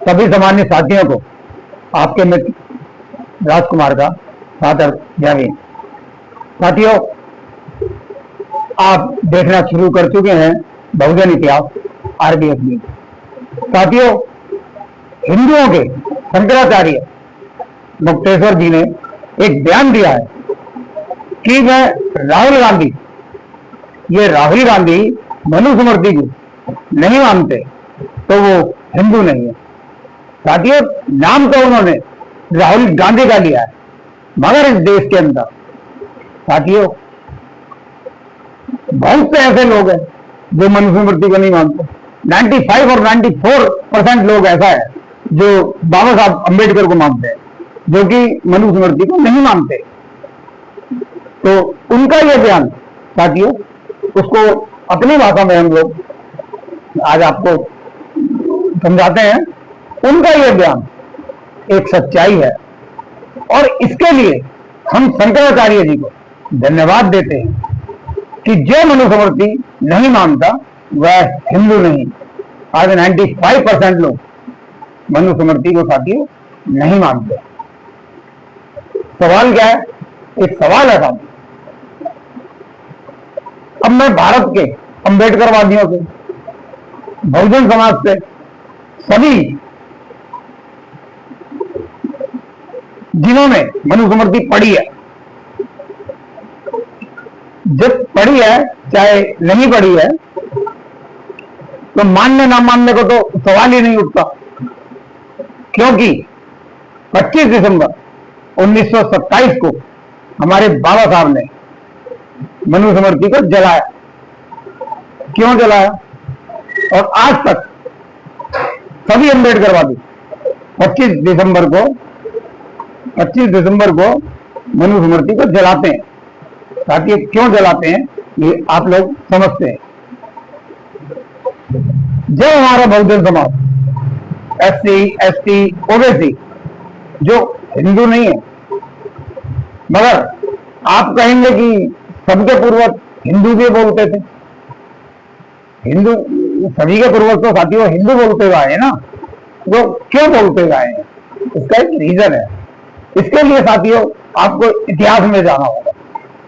सभी सामान्य साथियों को आपके मित्र राजकुमार का सादर जय हिंद। साथियों, आप देखना शुरू कर चुके हैं बहुजन इतिहास RBS न्यूज। साथियों, हिंदुओं के शंकराचार्य मुक्तेश्वर जी ने एक बयान दिया है कि मैं राहुल गांधी मनुस्मृति को नहीं मानते तो वो हिंदू नहीं है। साथियों, नाम तो उन्होंने राहुल गांधी का लिया है, मगर इस देश के अंदर साथियों बहुत से ऐसे लोग हैं जो मनुस्मृति को नहीं मानते। 95 और 94% लोग ऐसा है जो बाबा साहब अम्बेडकर को मानते हैं, जो कि मनुस्मृति को नहीं मानते। तो उनका यह बयान साथियों, उसको अपनी भाषा में हम लोग आज आपको समझाते हैं। उनका यह बयान एक सच्चाई है और इसके लिए हम शंकराचार्य जी को धन्यवाद देते हैं कि जो मनुस्मृति नहीं मानता वह हिंदू नहीं। आज 95% लोग मनुस्मृति को साथियों नहीं मानते। सवाल क्या है? एक सवाल है साथियों, अब मैं भारत के अम्बेडकरवादियों से, बहुजन समाज से, सभी जिन्होंने मनुस्मृति पढ़ी है, जब पढ़ी है चाहे नहीं पढ़ी है, तो मानने ना मानने को तो सवाल ही नहीं उठता, क्योंकि 25 दिसंबर 1927 को हमारे बाबा साहब ने मनुस्मृति को जलाया। क्यों जलाया? और आज तक सभी अम्बेडकरवादी 25 दिसंबर को मनुस्मृति को जलाते हैं। साथियों, क्यों जलाते हैं ये आप लोग समझते हैं। जब हमारा Bahujan Samaj SC, ST, OBC जो हिंदू नहीं है, मगर आप कहेंगे कि सबके पूर्वज हिंदू भी बोलते थे। हिंदू सभी के पूर्वज तो साथियों हिंदू बोलते हुए आए ना, वो क्यों बोलते हुए आए हैं? इसका एक रीजन है। इसके लिए साथियों आपको इतिहास में जाना होगा,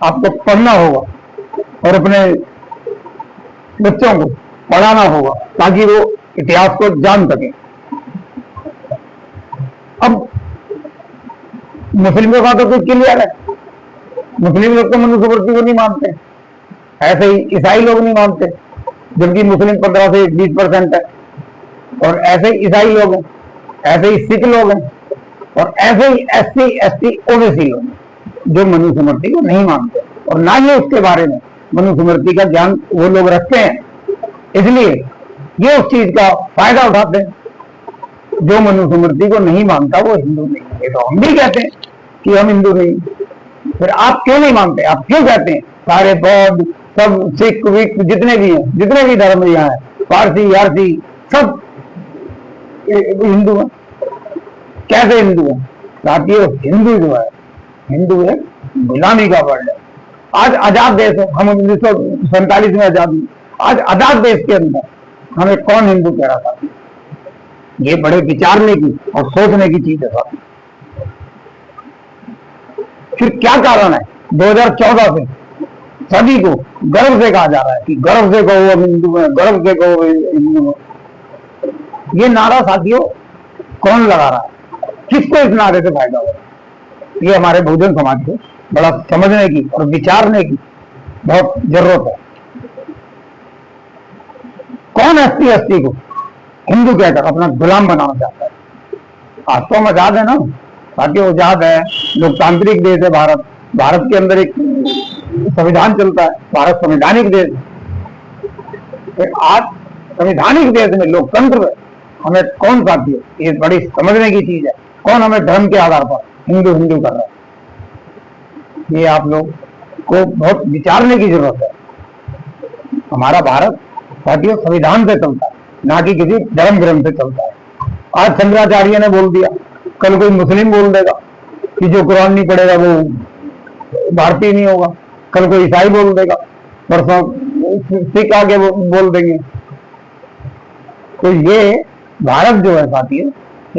आपको पढ़ना होगा और अपने बच्चों को पढ़ाना होगा ताकि वो इतिहास को जान सके। अब मुस्लिमों का तो कुछ क्लियर है, मुस्लिम लोग तो मनुस्मृति को नहीं मानते। ऐसे ही ईसाई लोग नहीं मानते, जबकि मुस्लिम 15 से 20% है। और ऐसे ही ईसाई लोग हैं, ऐसे ही सिख लोग हैं, और ऐसे ही SC, ST, OBC लोग हैं जो मनुस्मृति को नहीं मानते और ना ही उसके बारे में मनुस्मृति का ज्ञान वो लोग रखते हैं। इसलिए ये उस चीज का फायदा उठाते हैं। जो मनुस्मृति को नहीं मानता वो हिंदू नहीं है। ये तो हम भी कहते हैं कि हम हिंदू नहीं, फिर आप क्यों नहीं मानते? आप क्यों कहते हैं सारे बौद्ध, सब सिख विख जितने भी हैं, जितने भी धर्म यहाँ है, पारसी यारसी सब हिंदू हैं? कैसे हिंदू है? साथियों, हिंदू जो है, हिंदू है गुलामी का वर्ड है। आज आजाद देश है, हम 1947 में आजाद हुए। आज आजाद देश के अंदर हमें कौन हिंदू कह रहा था? ये बड़े विचारने की और सोचने की चीज है साथियों। फिर क्या कारण है 2014 से सभी को गर्व से कहा जा रहा है कि गर्व से कहो हम हिंदू हैं, गर्व से कहो हिंदू हैं। ये नारा साथियों कौन लगा रहा है? किसको इस नारे से फायदा हो रहा है? ये हमारे बहुजन समाज को बड़ा समझने की और विचारने की बहुत जरूरत है। कौन SC, ST को हिंदू कहकर अपना गुलाम बनाना चाहता है? आज तो हम आजाद है ना साथियों, आजाद है, लोकतांत्रिक देश है भारत। भारत के अंदर एक संविधान चलता है, भारत संवैधानिक देश। फिर आज संवैधानिक देश में लोकतंत्र है, हमें कौन साथियों, ये बड़ी समझने की चीज है, कौन हमें धर्म के आधार पर हिंदू हिंदू कर रहा है? ये आप लोग को बहुत विचारने की जरूरत है। हमारा भारत साथियों संविधान से चलता है, ना कि किसी धर्म ग्रंथ से चलता है। आज शंकराचार्य ने बोल दिया, कल कोई मुस्लिम बोल देगा कि जो कुरान नहीं पढ़ेगा वो भारतीय नहीं होगा, कल कोई ईसाई बोल देगा, परसों सिख आगे बोल देंगे। तो ये भारत जो है साथियों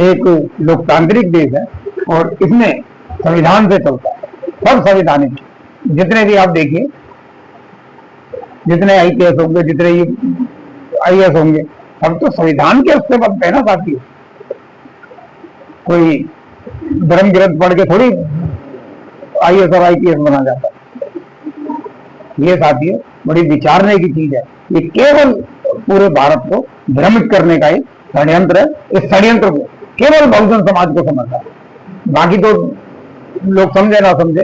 एक लोकतांत्रिक देश है और इसमें संविधान से चलता है, सब संविधानिक। जितने भी आप देखिए, जितने IPS होंगे, जितने IAS होंगे, सब तो संविधान के उससे बनते हैं ना साथी। कोई धर्म ग्रंथ पढ़ के थोड़ी IAS और IPS बना जाता है। ये साथियों बड़ी विचारने की चीज है। ये केवल पूरे भारत को भ्रमित करने का एक षड्यंत्र है। इस षड्यंत्र को केवल बहुजन समाज को समझता है, बाकी तो लोग समझे ना समझे,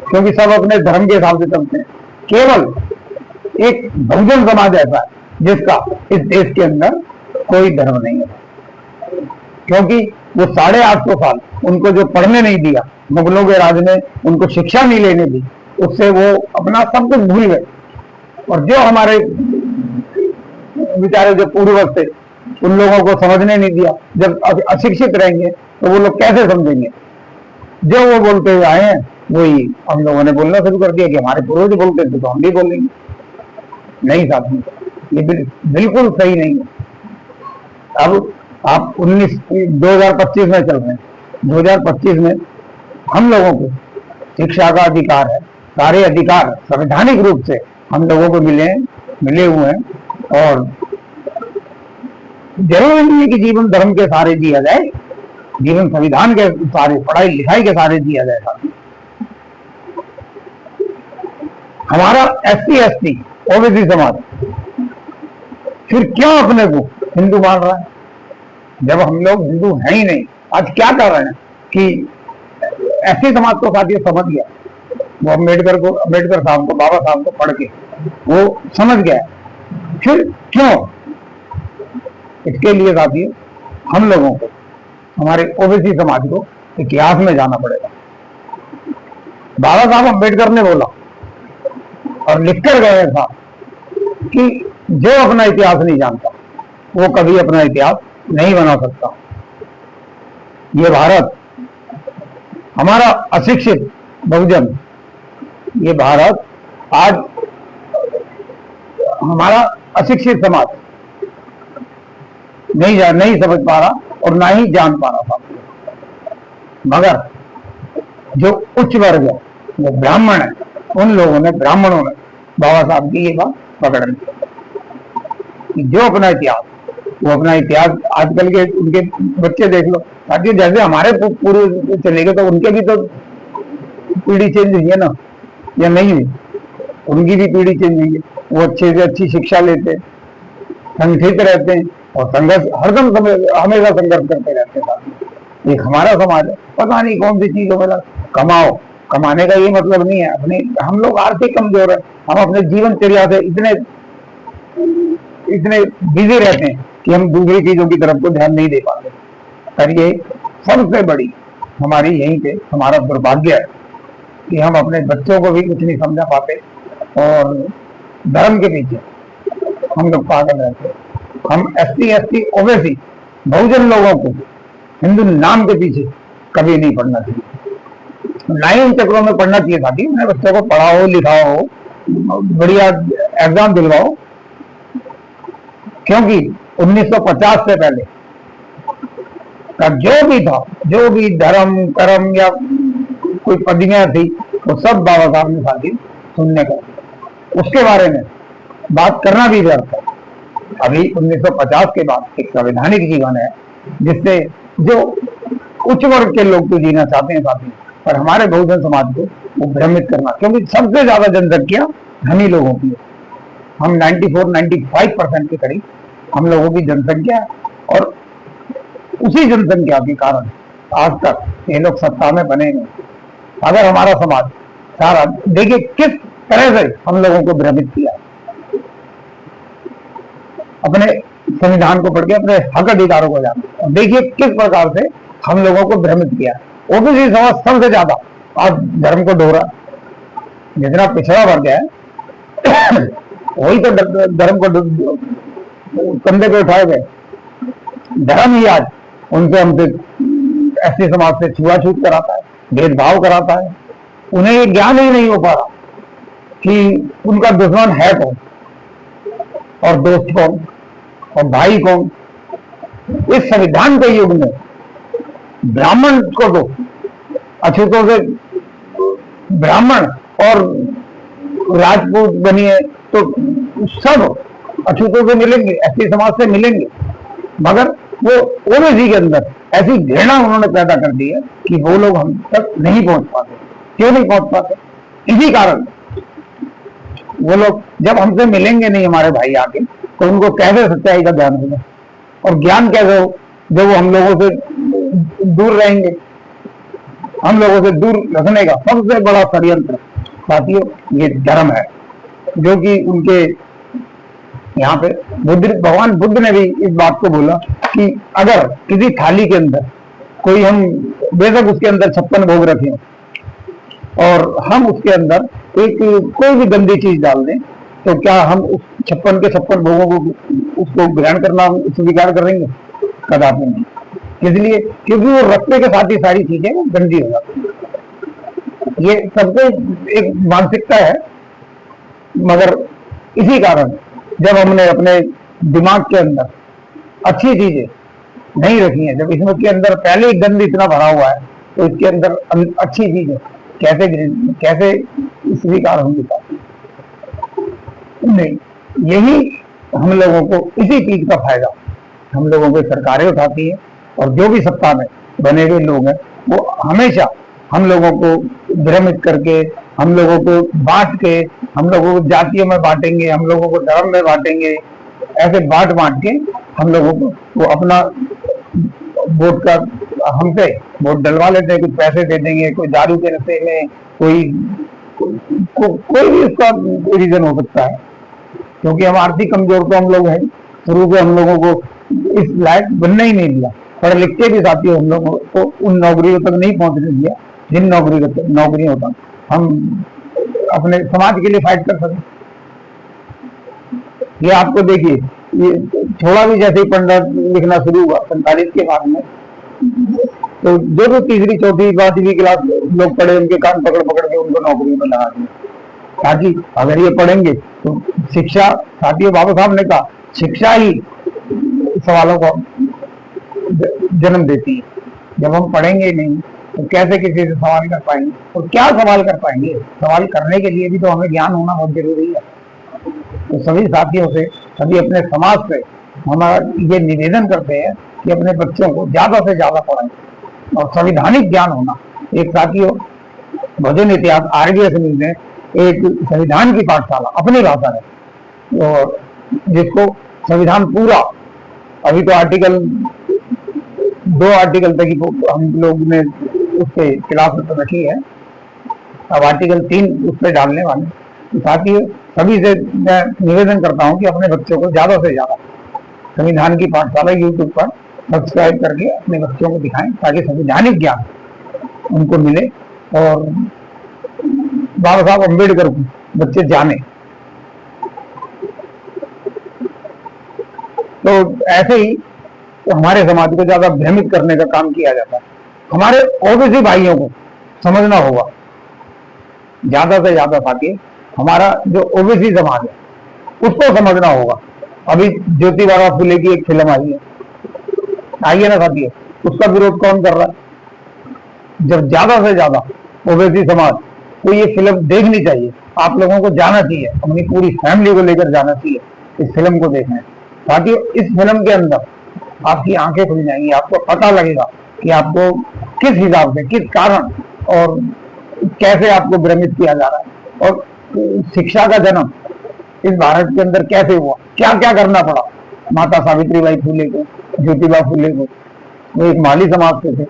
क्योंकि सब अपने धर्म के हिसाब से चलते हैं। केवल एक बहुजन समाज ऐसा है जिसका इस देश के अंदर कोई धर्म नहीं है, क्योंकि वो 850 साल उनको जो पढ़ने नहीं दिया, मुगलों के राज ने उनको शिक्षा नहीं लेने दी, उससे वो अपना सब कुछ भूल गए। और जो हमारे बेचारे जो पूर्वज थे, उन लोगों को समझने नहीं दिया। जब अशिक्षित रहेंगे तो वो लोग कैसे समझेंगे? जो वो बोलते हुए आए हैं वही हम लोगों ने बोलना शुरू कर दिया कि हमारे पूर्वज बोलते थे तो हम भी बोलेंगे। नहीं साथी, ये बिल्कुल सही नहीं है। अब आप 2025 में चल रहे हैं। 2025 में हम लोगों को शिक्षा का अधिकार है, सारे अधिकार संवैधानिक रूप से हम लोगों को मिले हुए हैं। और जरूरी नहीं है कि जीवन धर्म के सहारे जिया जाए, जीवन संविधान के सहारे, पढ़ाई लिखाई के सहारे जिया जाए। हमारा SC ST OBC समाज फिर क्यों अपने को हिंदू मान रहा है, जब हम लोग हिंदू हैं ही नहीं? आज क्या कर रहे हैं कि SC समाज को साथियों समझ गया, वो अम्बेडकर साहब को, बाबा साहब को पढ़ के वो समझ गया। फिर क्यों? इसके लिए साथियों हम लोगों को, हमारे OBC समाज को इतिहास में जाना पड़ेगा। बाबा साहब अम्बेडकर ने बोला और लिखकर गए था कि जो अपना इतिहास नहीं जानता वो कभी अपना इतिहास नहीं बना सकता। ये भारत, हमारा अशिक्षित बहुजन, ये भारत आज हमारा अशिक्षित समाज नहीं समझ पा रहा और ना ही जान पा रहा था। मगर जो उच्च वर्ग है, जो ब्राह्मण है, उन लोगों ने, ब्राह्मणों ने बाबा साहब की ये बात पकड़ ली कि जो अपना इतिहास, वो अपना इतिहास। आजकल के उनके बच्चे देख लो ताकि जैसे हमारे पूर्व चले गए तो उनके भी तो पीढ़ी चेंज हुई है ना, या नहीं हुई? उनकी भी पीढ़ी चेंज हुई है। वो अच्छे से अच्छी शिक्षा लेते, संगठित रहते हैं और संघर्ष हरदम हमेशा संघर्ष करते रहते हैं। एक हमारा समाज है, पता नहीं कौन सी चीजों में कमाओ, कमाने का ये मतलब नहीं है। अपने हम लोग आर्थिक कमजोर है, हम अपने जीवनचर्या से इतने बिजी रहते हैं कि हम दूसरी चीजों की तरफ को ध्यान नहीं दे पाते। पर ये सबसे बड़ी हमारी यहीं पे हमारा दुर्भाग्य है कि हम अपने बच्चों को भी कुछ नहीं समझा पाते और धर्म के पीछे हम लोग पागल रहते हैं। हम SC ST OBC बहुजन लोगों को हिंदू नाम के पीछे कभी नहीं पढ़ना चाहिए, ना ही उन चक्रों में पढ़ना चाहिए था कि अपने बच्चों को पढ़ाओ, लिखाओ, बढ़िया एग्जाम दिलवाओ। क्योंकि 1950 से पहले का जो भी था, जो भी धर्म कर्म या कोई पदवियां थी, वो सब बाबा साहब ने साथी सुनने का, उसके बारे में बात करना भी व्यर्थ है। अभी 1950 के बाद एक संवैधानिक जीवन है जिससे जो उच्च वर्ग के लोग तो जीना चाहते हैं साथी, पर हमारे बहुजन समाज को वो भ्रमित करना, क्योंकि सबसे ज्यादा जनसंख्या धनी लोगों की है। हम 94-95% के करीब हम लोगों की जनसंख्या है और उसी जनसंख्या के कारण आज तक ये लोग सत्ता में बने नहीं। अगर हमारा समाज सारा देखिए किस तरह से हम लोगों को भ्रमित किया, अपने संविधान को पढ़ के अपने हक अधिकारों को जाना, देखिए किस प्रकार से हम लोगों को भ्रमित किया। ओबीसी समाज सबसे ज्यादा आज धर्म को डोरा, जितना पिछड़ा वर्ग है वही तो धर्म को कंधे पे उठाए गए। धर्म ही आज उनसे हमसे ऐसे समाज से छुआछूत कराता है, भेदभाव कराता है। उन्हें ये ज्ञान ही नहीं हो पा रहा कि उनका दुश्मन है कौन और दोस्त कौन और भाई कौन। इस संविधान के युग में ब्राह्मण को तो अछूतों से ब्राह्मण और राजपूत बनिए तो सब अछूतों से मिलेंगे, एसटी समाज से मिलेंगे, मगर वो ओबीसी के अंदर ऐसी घृणा उन्होंने पैदा कर दी है कि वो लोग हम तक नहीं पहुंच पाते। क्यों नहीं पहुंच पाते? इसी कारण वो लोग जब हमसे मिलेंगे नहीं हमारे भाई आके, तो उनको कैसे सच्चाई का ज्ञान होगा? और ज्ञान कैसे हो जब वो हम लोगों से दूर रहेंगे? हम लोगों से दूर रखने का सबसे बड़ा षड्यंत्र साथियों ये धर्म है, जो कि उनके यहाँ पे भगवान बुद्ध ने भी इस बात को बोला कि अगर किसी थाली के अंदर कोई हम बेशक उसके अंदर 56 भोग रखें और हम उसके अंदर एक कोई भी गंदी चीज डाल दें, तो क्या हम उस 56 के 56 भोगों को उसको ग्रहण करना स्वीकार करेंगे? कदापि नहीं। इसलिए क्योंकि वो रखने के साथ ही सारी चीजें गंदी हो जाती। ये सबको एक मानसिकता है, मगर इसी कारण जब हमने अपने दिमाग के अंदर अच्छी चीजें नहीं रखी हैं, जब इसमें के अंदर पहले ही गंद इतना भरा हुआ है, तो इसके अंदर अच्छी चीजें कैसे स्वीकार होंगी? नहीं, यही हम लोगों को इसी चीज का फायदा हम लोगों को सरकारें उठाती है, और जो भी सत्ता में बने हुए लोग हैं वो हमेशा हम लोगों को भ्रमित करके, हम लोगों को बांट के, हम लोगों को जातियों में बांटेंगे, हम लोगों को धर्म में बांटेंगे, ऐसे बांट के हम लोगों को वो अपना वोट का हमसे वोट डलवा लेते हैं, कुछ पैसे दे देंगे, कोई दारू के नशे में, कोई भी उसका रीजन हो सकता है, क्योंकि हम आर्थिक कमजोर तो हम लोग हैं, शुरू से हम लोगों को इस लायक बनना ही नहीं दिया, पढ़े लिख के भी साथियों हम लोगों को उन नौकरियों तक नहीं पहुंचने दिया जिन नौकरियों तक हम अपने समाज के लिए फाइट कर सकें। ये आपको देखिए, ये थोड़ा भी जैसे ही पढ़ना लिखना शुरू हुआ 45 के बाद में, तो जो तीसरी चौथी 5वीं क्लास लोग पढ़े, उनके कान पकड़ के उनको नौकरी में लगा दिया, ताकि अगर ये पढ़ेंगे तो शिक्षा, साथियों बाबा साहब ने कहा शिक्षा ही सवालों को जन्म देती है। जब हम पढ़ेंगे नहीं तो कैसे किसी से सवाल कर पाएंगे, और क्या सवाल कर पाएंगे? सवाल करने के लिए भी तो हमें ज्ञान होना बहुत जरूरी है। तो सभी साथियों से, सभी अपने समाज से हमारा ये निवेदन करते हैं कि अपने बच्चों को ज्यादा से ज्यादा पढ़ाएं, और संवैधानिक ज्ञान होना। एक साथियों भोजन इतिहास RBS न्यूज ने एक संविधान की पाठशाला अपनी भाषा है, और जिसको संविधान पूरा, अभी तो आर्टिकल 2 आर्टिकल तक ही हम लोग ने उसके खिलाफ तो रखी है, अब आर्टिकल 3 उस पर डालने वाले। तो साथियों सभी से मैं निवेदन करता हूं कि अपने बच्चों को ज्यादा से ज्यादा संविधान की पाठशाला YouTube पर सब्सक्राइब करके अपने बच्चों को दिखाएं, ताकि संवैधानिक ज्ञान उनको मिले और बाबा साहब अम्बेडकर को बच्चे जाने। तो ऐसे ही तो हमारे समाज को ज्यादा भ्रमित करने का काम किया जाता है। हमारे ओबीसी भाइयों को समझना होगा ज्यादा से ज्यादा, ताकि हमारा जो ओबीसी समाज है उसको समझना होगा। अभी ज्योतिबा फुले की एक फिल्म आई है ना साथियों, उसका विरोध कौन कर रहा है? जब ज्यादा से ज्यादा ओबीसी समाज को ये फिल्म देखनी चाहिए, आप लोगों को जाना चाहिए, अपनी पूरी फैमिली को लेकर जाना चाहिए इस फिल्म को देखने। साथियों इस फिल्म के अंदर आपकी आंखें खुल जाएंगी, आपको पता लगेगा कि आपको किस हिसाब से, किस कारण और कैसे आपको भ्रमित किया जा रहा है, और शिक्षा का जन्म इस भारत के अंदर कैसे हुआ, क्या क्या करना पड़ा माता सावित्रीबाई फुले को, ज्योतिबा फुले को। वो एक माली समाज से थे,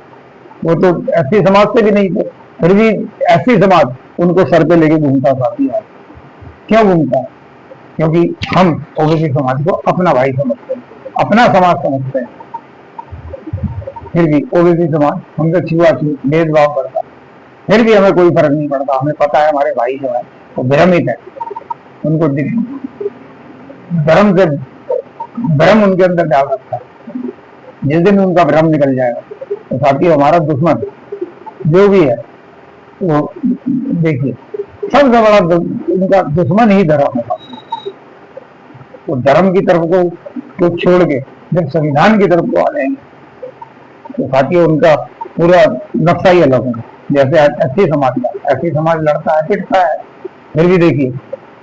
वो तो एससी समाज से भी नहीं थे, फिर भी एससी समाज उनको सर पे लेके घूमता साथी है। क्यों घूमता है? क्योंकि हम ओबीसी समाज को अपना भाई समझते हैं, अपना समाज समझते हैं, फिर भी ओबीसी समाज हमसे छुआछूत भेदभाव करता है, फिर भी हमें कोई फर्क नहीं पड़ता। हमें पता है हमारे भाई जो है वो भ्रमित है, उनको भ्रम उनके अंदर डाल सकता है। जिस दिन उनका भ्रम निकल जाएगा तो साथियों हमारा दुश्मन जो भी है वो देखिए सबसे बड़ा उनका दुश्मन ही धर्म होगा। वो धर्म की तरफ को छोड़ के जब संविधान की तरफ को आ जाएंगे तो साथियों उनका पूरा नक्शा ही अलग है। जैसे एससी समाज का, एससी समाज लड़ता है पिटता है, फिर भी देखिए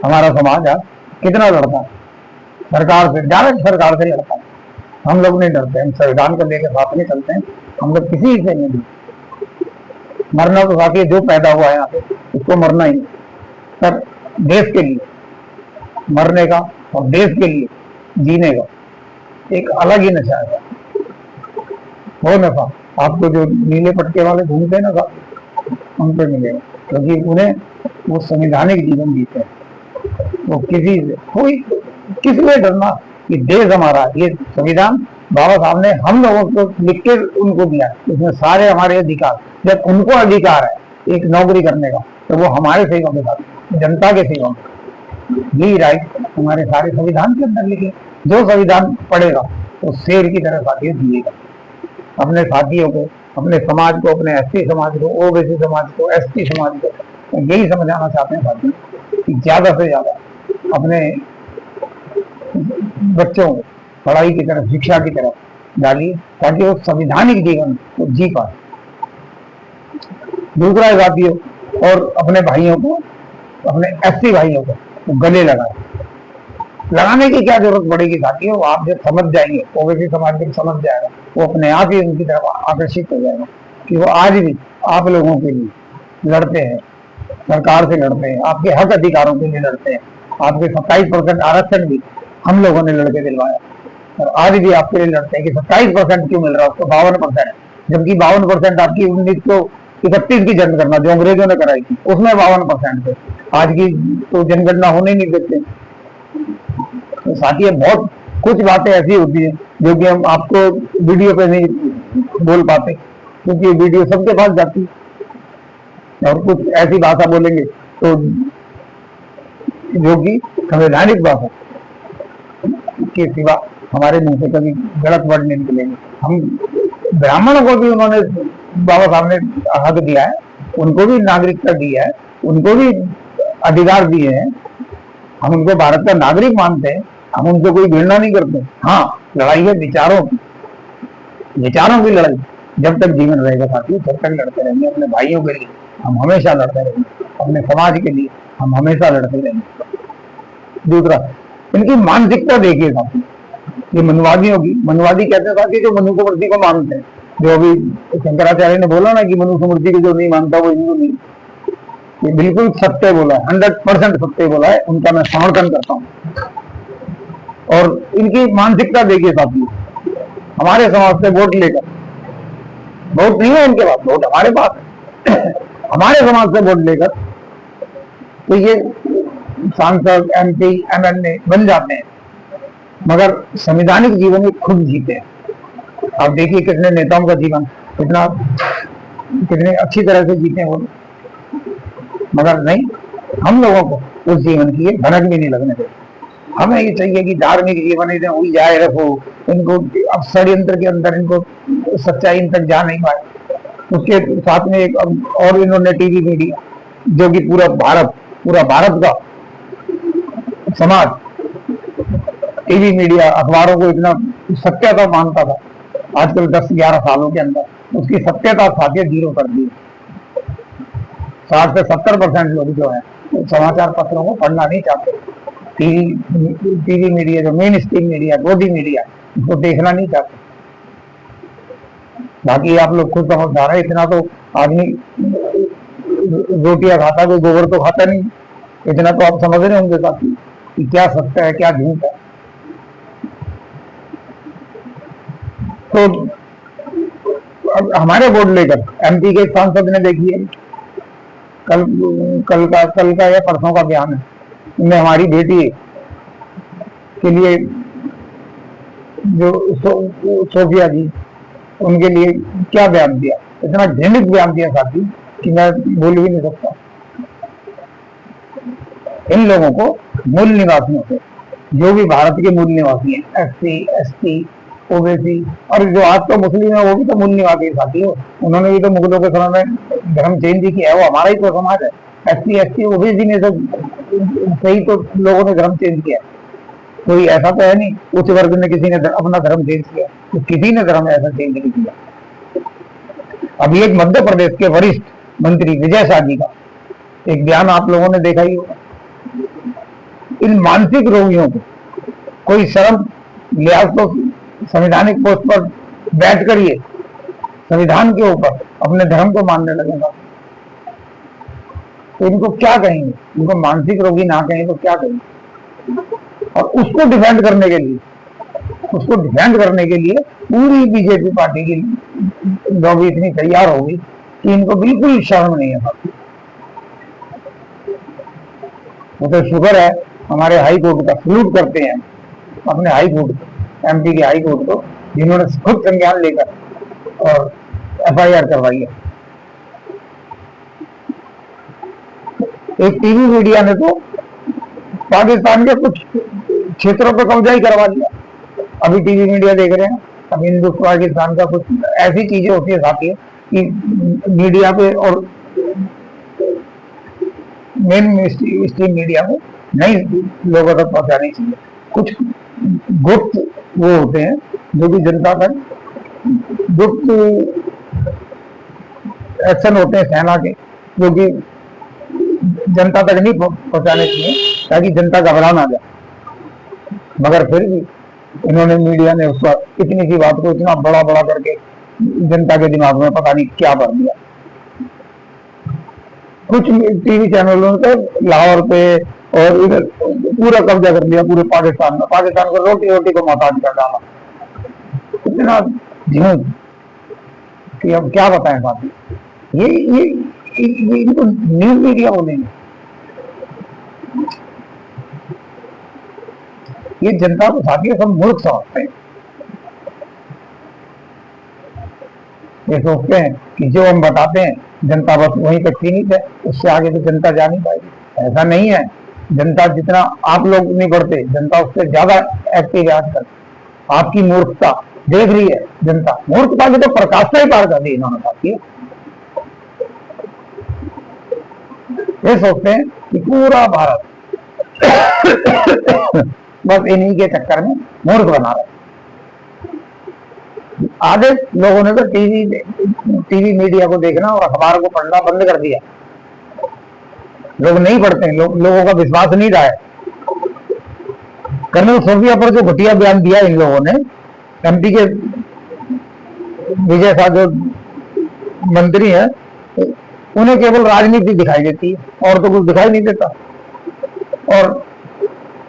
हमारा समाज आज कितना लड़ता है सरकार से, डायरेक्ट सरकार से लड़ता है। हम लोग नहीं डरते, हम संविधान को लेकर साथ में चलते हैं, हम लोग किसी से नहीं डरते। मरना तो साथी जो पैदा हुआ है यहाँ पे उसको मरना ही, पर देश के लिए मरने का और देश के लिए जीने का एक अलग ही नशा है। वो नशा आपको जो नीले पटके वाले घूमते हैं ना साहब, उन पे मिलेगा, क्योंकि उन्हें वो संवैधानिक जीवन जीते हैं। वो किसी से कोई किस लिए डरना, कि देश हमारा, ये संविधान बाबा साहब ने हम लोगों को लिख के उनको दिया, इसमें सारे हमारे अधिकार। जब उनको अधिकार है एक नौकरी करने का तो वो हमारे सेवा के साथ, जनता के सेवा में, यही राइट हमारे सारे संविधान के अंदर लिखे। जो संविधान पढ़ेगा तो शेर की तरह साथियों जिएगा, अपने साथियों को, अपने समाज को, अपने एसटी समाज को, ओबीसी समाज को, एसटी समाज को, तो यही समझाना चाहते हैं साथियों कि ज्यादा से ज्यादा अपने बच्चों को पढ़ाई की तरफ, शिक्षा की तरफ डालिए ताकि वो संवैधानिक जीवन को जी पाए। दूसरा साथियों, और अपने भाइयों को, अपने एसटी भाइयों को गले लगाने की क्या जरूरत पड़ेगी साथियों, आप जब समझ जाएंगे, ओबीसी समाज जब समझ जाएगा वो अपने आप ही उनकी तरफ आकर्षित हो जाएगा कि वो आज भी आप लोगों के लिए लड़ते हैं, सरकार से लड़ते हैं, आपके हक अधिकारों के लिए लड़ते हैं। आपके 27% आरक्षण भी हम लोगों ने लड़के दिलवाया, और आज भी आपके लिए लड़ते हैं कि 27% क्यों मिल रहा है, उसको 52%, जबकि 52% आपकी 1931 की जनगणना जो अंग्रेजों ने कराई थी उसमें 52% थे। आज की तो जनगणना होने नहीं देते। तो साथियों बहुत कुछ बातें ऐसी होती है जो कि हम आपको वीडियो पे नहीं बोल पाते, क्योंकि वीडियो सबके पास जाती है, और कुछ ऐसी भाषा बोलेंगे तो जो कि संवैधानिक भाषा के सिवा हमारे मुंह से कभी गलत वर्ड नहीं निकलेंगे। हम ब्राह्मणों को भी उन्होंने, बाबा साहब ने हक दिया है, उनको भी नागरिकता दी है, उनको भी अधिकार दिए हैं, हम उनको भारत का नागरिक मानते हैं, हम उनको कोई घृणा नहीं करते। हाँ, लड़ाई है विचारों की लड़ाई जब तक जीवन रहेगा साथियों तब तक लड़ते रहेंगे। अपने भाइयों के लिए हम हमेशा लड़ते रहेंगे, अपने समाज के लिए हम हमेशा लड़ते रहेंगे। दूसरा, इनकी मानसिकता देखिए साथी, ये मनुवादी कहते हैं साथी जो मनुस्मृति को मानते हैं, जो अभी शंकराचार्य ने बोला ना कि मनुस्मृति को जो नहीं मानता वो हिंदू नहीं, ये बिल्कुल सत्य बोला है, 100% सत्य बोला है, उनका मैं समर्थन करता हूँ। और इनकी मानसिकता देखिए साथी, हमारे समाज से वोट लेकर, वोट नहीं है इनके पास, वोट हमारे पास है हमारे समाज से वोट लेकर तो ये सांसद, एमपी, एमएलए बन जाते हैं, मगर संवैधानिक जीवन में खुद जीते हैं। आप देखिए कितने नेताओं का जीवन कितने अच्छी तरह से जीते हैं वो, मगर नहीं, हम लोगों को उस जीवन की भनक भी नहीं लगने देते। हमें ये चाहिए कि धार्मिक जीवन इधर उलझाए रखो इनको, अब षड्यंत्र के अंदर इनको सच्चाई तक जा नहीं पाए। उसके साथ में एक और इन्होंने टीवी मीडिया, जो कि पूरा भारत का समाज टीवी मीडिया अखबारों को इतना सत्यता मानता था, आजकल 10-11 सालों के अंदर उसकी सत्यता साथियों 0 कर दी। 60 से 70% लोग जो है समाचार पत्रों को पढ़ना नहीं चाहते, टीवी मीडिया जो मेन स्ट्रीम मीडिया, गोदी मीडिया, उसको देखना नहीं चाहते। बाकी आप लोग खुद समझदार है, इतना तो आदमी रोटियां खाता, कोई गोबर तो खाता नहीं, इतना तो आप समझ रहे होंगे साथी कि क्या सत्य है क्या झूठ है। तो अब हमारे वोट लेकर एमपी के सांसद ने देखिए कल का या परसों का बयान है, उनने हमारी बेटी के लिए जो सोफिया जी, उनके लिए क्या बयान दिया, इतना घृणित बयान दिया साथी कि मैं बोल भी नहीं सकता। इन लोगों को मूल निवासियों से, जो भी भारत के मूल निवासी हैं, एससी, एसटी, ओबीसी, और जो आज तो मुस्लिम है वो भी तो मूल निवासी साथी हो, उन्होंने भी तो मुगलों के समय में धर्म चेंज किया है, वो हमारा ही तो समाज है। एससी, एसटी, ओबीसी ने तो सही तो लोगों ने धर्म चेंज किया है। कोई ऐसा तो है नहीं उच्च वर्ग ने किसी ने अपना धर्म चेंज किया, तो किसी ने धर्म ऐसा चेंज नहीं किया। अभी एक मध्य प्रदेश के वरिष्ठ मंत्री विजय शाह जी का एक बयान आप लोगों ने देखा ही होगा। इन मानसिक रोगियों को कोई शर्म लिहाज तो संवैधानिक पोस्ट पर बैठ कर ये संविधान के ऊपर अपने धर्म को मानने लगेगा, तो इनको क्या कहेंगे? इनको मानसिक रोगी ना कहें तो क्या कहेंगे? और उसको डिफेंड करने के लिए पूरी बीजेपी पार्टी की लॉबी इतनी तैयार होगी कि इनको बिल्कुल शर्म नहीं है। वो तो शुक्र है हमारे हाई कोर्ट का सल्यूट करते हैं, अपने हाई कोर्ट, एमपी के हाई कोर्ट को, जिन्होंने खुद संज्ञान लेकर और एफआईआर करवाई है। एक टीवी मीडिया ने तो पाकिस्तान के कुछ क्षेत्रों पर कब्जा ही करवा लिया। अभी टीवी मीडिया देख रहे हैं, अभी हिंदू पाकिस्तान का कुछ ऐसी चीजें होती है साथी कि मीडिया पे और मेन स्ट्रीम मीडिया को नहीं लोगों तक पहुंचानी चाहिए। कुछ गुप्त वो होते हैं जो कि जनता तक गुप्त एक्शन होते हैं सेना के, जो कि जनता तक नहीं पहुंचाने चाहिए ताकि जनता घबरा ना जाए। मगर फिर भी इन्होंने, मीडिया ने उस पर इतनी सी बात को इतना बड़ा बड़ा करके जनता के दिमाग में पता नहीं क्या भर दिया। कुछ टीवी चैनलों ने तो लाहौर पे और इधर पूरा कब्जा कर लिया पूरे पाकिस्तान में, पाकिस्तान को रोटी रोटी को मोहताज कर डाला। इतना झूठ कि अब क्या बताएं बात। ये इनको न्यूज मीडिया बोलेंगे। ये जनता को साथी सब मूर्ख समझते हैं। ये सोचते हैं कि जो हम बताते हैं जनता बस वहीं तक सीमित है, उससे आगे तो जनता जा नहीं पाएगी। ऐसा नहीं है, जनता जितना आप लोग नहीं बढ़ते, जनता उससे ज्यादा एक्टिव है आजकल। आपकी मूर्खता देख रही है जनता, मूर्खता की तो प्रकाशता ही पार कर दी इन्होंने साथी। ये सोचते हैं कि पूरा भारत बस इन्हीं के चक्कर में मूर्ख बना रहे। आधे लोगों ने तो टीवी मीडिया को देखना और अखबार को पढ़ना बंद कर दिया। लोग नहीं पढ़ते, लोगों का विश्वास नहीं रहा है। कर्नल सोफिया पर जो घटिया बयान दिया इन लोगों ने, एमपी के विजय शाह जो मंत्री है, उन्हें केवल राजनीति दिखाई देती है और तो कुछ दिखाई नहीं देता।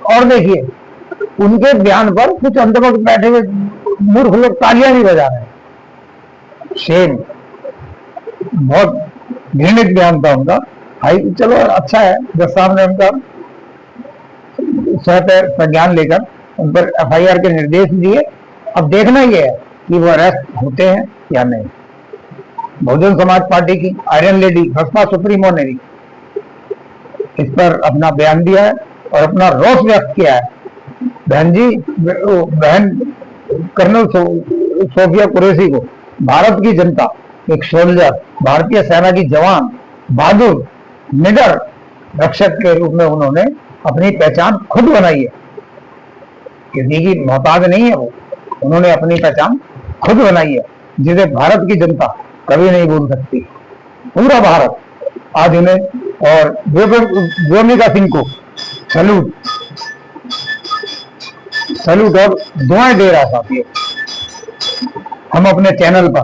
और देखिए उनके बयान पर कुछ अंतर्गत बैठे हुए मूर्ख लोग तालियां नहीं बजा रहे हैं। शेम, बहुत घृणित बयान था उनका। हाई चलो अच्छा है जब साहब ने उनका स्वतः संज्ञान लेकर उन पर एफआईआर के निर्देश दिए। अब देखना ही है कि वो अरेस्ट होते हैं या नहीं। बहुजन समाज पार्टी की आयरन लेडी बसपा सुप्रीमो ने भी इस पर अपना बयान दिया है और अपना रोष व्यक्त किया है। बहन कर्नल सोफिया कुरैशी को भारत की जनता, एक सोल्जर, भारतीय सेना की जवान, बहादुर, निडर रक्षक के रूप में उन्होंने अपनी पहचान खुद बनाई है। किसी की मोहताज नहीं है वो, उन्होंने अपनी पहचान खुद बनाई है, जिसे भारत की जनता कभी नहीं भूल सकती। पूरा भारत आज उन्हें और व्योमिका सिंह को सैल्यूट और दुआएं दे रहा साथियों। हम अपने चैनल पर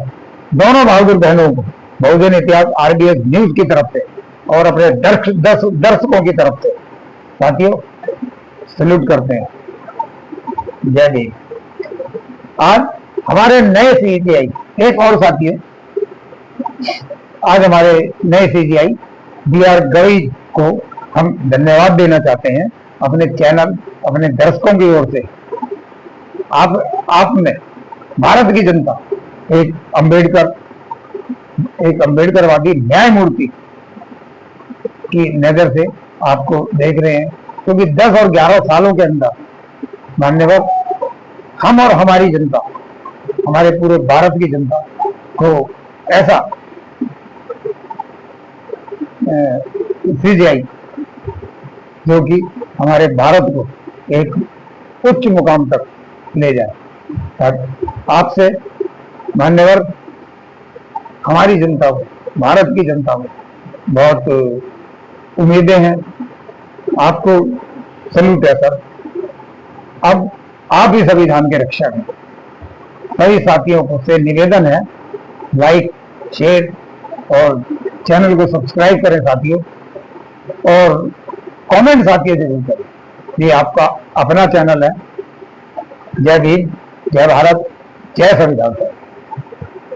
दोनों बहादुर बहनों को बहुजन इतिहास आरडीएस न्यूज की तरफ से और अपने दर्शकों की तरफ से साथियों सैल्यूट करते हैं। जय भीम। आज हमारे नए सीजीआई एक और साथियों, आज हमारे नए सीजीआई बीआर गवई को हम धन्यवाद देना चाहते हैं अपने चैनल, अपने दर्शकों की ओर से। आपने भारत की जनता एक अंबेडकरवादी न्यायमूर्ति की नजर से आपको देख रहे हैं, क्योंकि 10 और 11 सालों के अंदर मान्यवर हम और हमारी जनता, हमारे पूरे भारत की जनता को ऐसा सीजीआई जो कि हमारे भारत को एक उच्च मुकाम तक ले जाए। आपसे मान्यवर हमारी जनता को, भारत की जनता को बहुत उम्मीदें हैं। आपको सल्यूट है सर। अब आप ही संविधान के रक्षक हैं। सभी साथियों को से निवेदन है, लाइक, शेयर और चैनल को सब्सक्राइब करें साथियों, और कमेंट साथियों जरूर करें। ये आपका अपना चैनल है। जय भीम, जय भारत, जय संविधान।